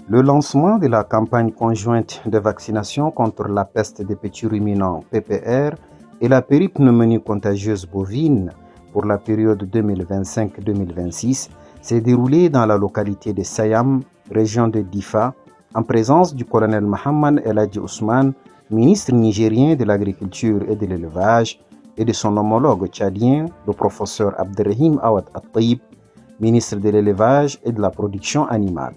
Le lancement de la campagne conjointe de vaccination contre la peste des petits ruminants PPR et la péripneumonie contagieuse bovine pour la période 2025-2026 s'est déroulé dans la localité de Sayam, région de Difa, en présence du colonel Mohamed El Hadji Ousmane, ministre nigérien de l'Agriculture et de l'Élevage, et de son homologue tchadien, le professeur Abderrahim Awad At-Taïb, ministre de l'Élevage et de la Production animale.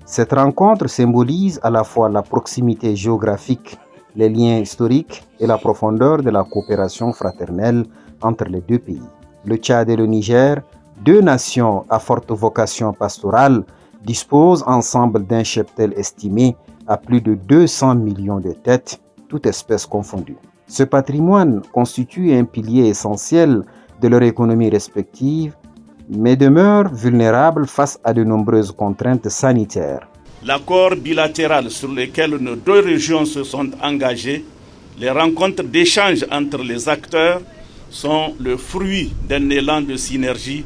Cette rencontre symbolise à la fois la proximité géographique, les liens historiques et la profondeur de la coopération fraternelle entre les deux pays. Le Tchad et le Niger, deux nations à forte vocation pastorale, disposent ensemble d'un cheptel estimé à plus de 200 millions de têtes, toutes espèces confondues. Ce patrimoine constitue un pilier essentiel de leur économie respective, mais demeure vulnérable face à de nombreuses contraintes sanitaires. L'accord bilatéral sur lequel nos deux régions se sont engagées, les rencontres d'échange entre les acteurs sont le fruit d'un élan de synergie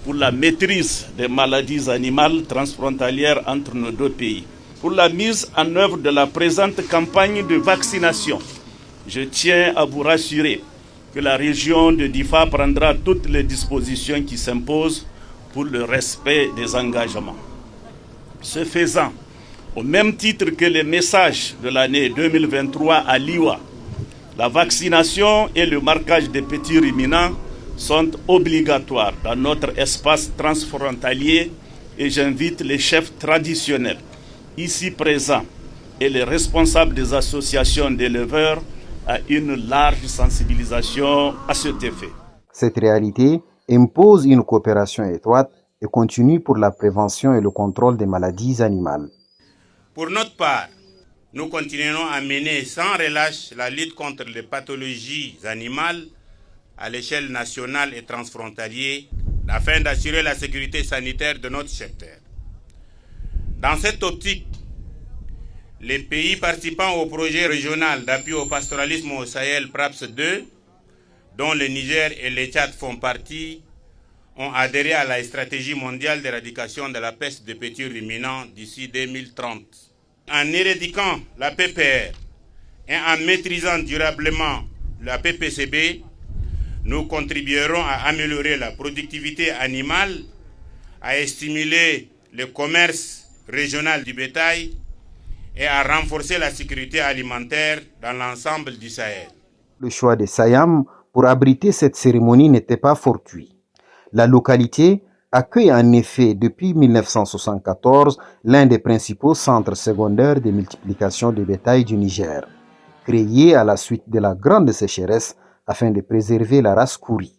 pour la maîtrise des maladies animales transfrontalières entre nos deux pays. Pour la mise en œuvre de la présente campagne de vaccination, je tiens à vous rassurer que la région de Difa prendra toutes les dispositions qui s'imposent pour le respect des engagements. Ce faisant, au même titre que les messages de l'année 2023 à Liwa, la vaccination et le marquage des petits ruminants sont obligatoires dans notre espace transfrontalier et j'invite les chefs traditionnels ici présents et les responsables des associations d'éleveurs à une large sensibilisation à cet effet. Cette réalité impose une coopération étroite et continue pour la prévention et le contrôle des maladies animales. Pour notre part, nous continuerons à mener sans relâche la lutte contre les pathologies animales à l'échelle nationale et transfrontalière afin d'assurer la sécurité sanitaire de notre secteur. Dans cette optique, les pays participants au projet régional d'appui au pastoralisme au Sahel PRAPS 2, dont le Niger et le Tchad font partie, ont adhéré à la stratégie mondiale d'éradication de la peste des petits ruminants d'ici 2030. En éradiquant la PPR et en maîtrisant durablement la PPCB, nous contribuerons à améliorer la productivité animale, à stimuler le commerce régional du bétail et à renforcer la sécurité alimentaire dans l'ensemble du Sahel. Le choix de Sayam pour abriter cette cérémonie n'était pas fortuit. La localité accueille en effet depuis 1974 l'un des principaux centres secondaires de multiplication de bétail du Niger, créé à la suite de la grande sécheresse afin de préserver la race Kouri.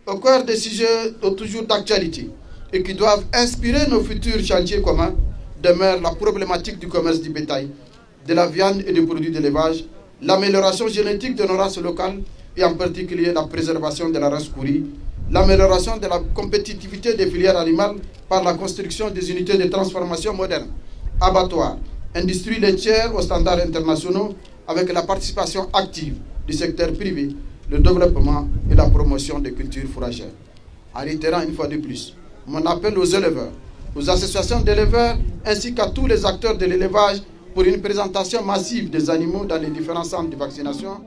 Au cœur des sujets toujours d'actualité et qui doivent inspirer nos futurs chantiers communs demeure la problématique du commerce du bétail, de la viande et des produits d'élevage, l'amélioration génétique de nos races locales et en particulier la préservation de la race Kouri, l'amélioration de la compétitivité des filières animales par la construction des unités de transformation modernes, abattoirs, industries laitières aux standards internationaux avec la participation active du secteur privé, le développement et la promotion des cultures fourragères. En réitérant une fois de plus mon appel aux éleveurs, aux associations d'éleveurs ainsi qu'à tous les acteurs de l'élevage pour une présentation massive des animaux dans les différents centres de vaccination.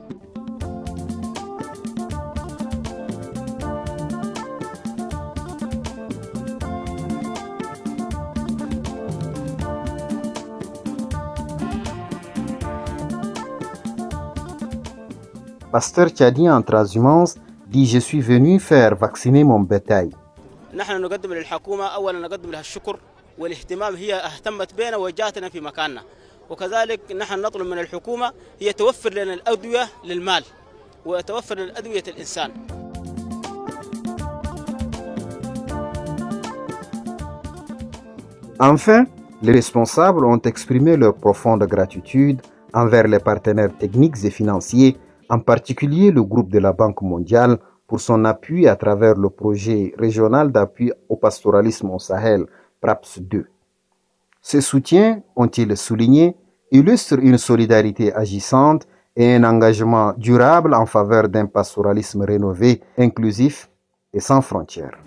Pasteur tchadien en transhumance dit « Je suis venu faire vacciner mon bétail ». نحن نقدم للحكومة أولا نقدم لها الشكر والاهتمام هي اهتمت بنا ووجهتنا في مكاننا وكذلك نحن نطلب من الحكومة هي توفر لنا الأدوية للمال وتوفر لنا أدوية الإنسان. Enfin, les responsables ont exprimé leur profonde gratitude envers les partenaires techniques et financiers, en particulier le groupe de la Banque mondiale, pour son appui à travers le projet régional d'appui au pastoralisme au Sahel, PRAPS 2. Ces soutiens, ont-ils souligné, illustrent une solidarité agissante et un engagement durable en faveur d'un pastoralisme rénové, inclusif et sans frontières.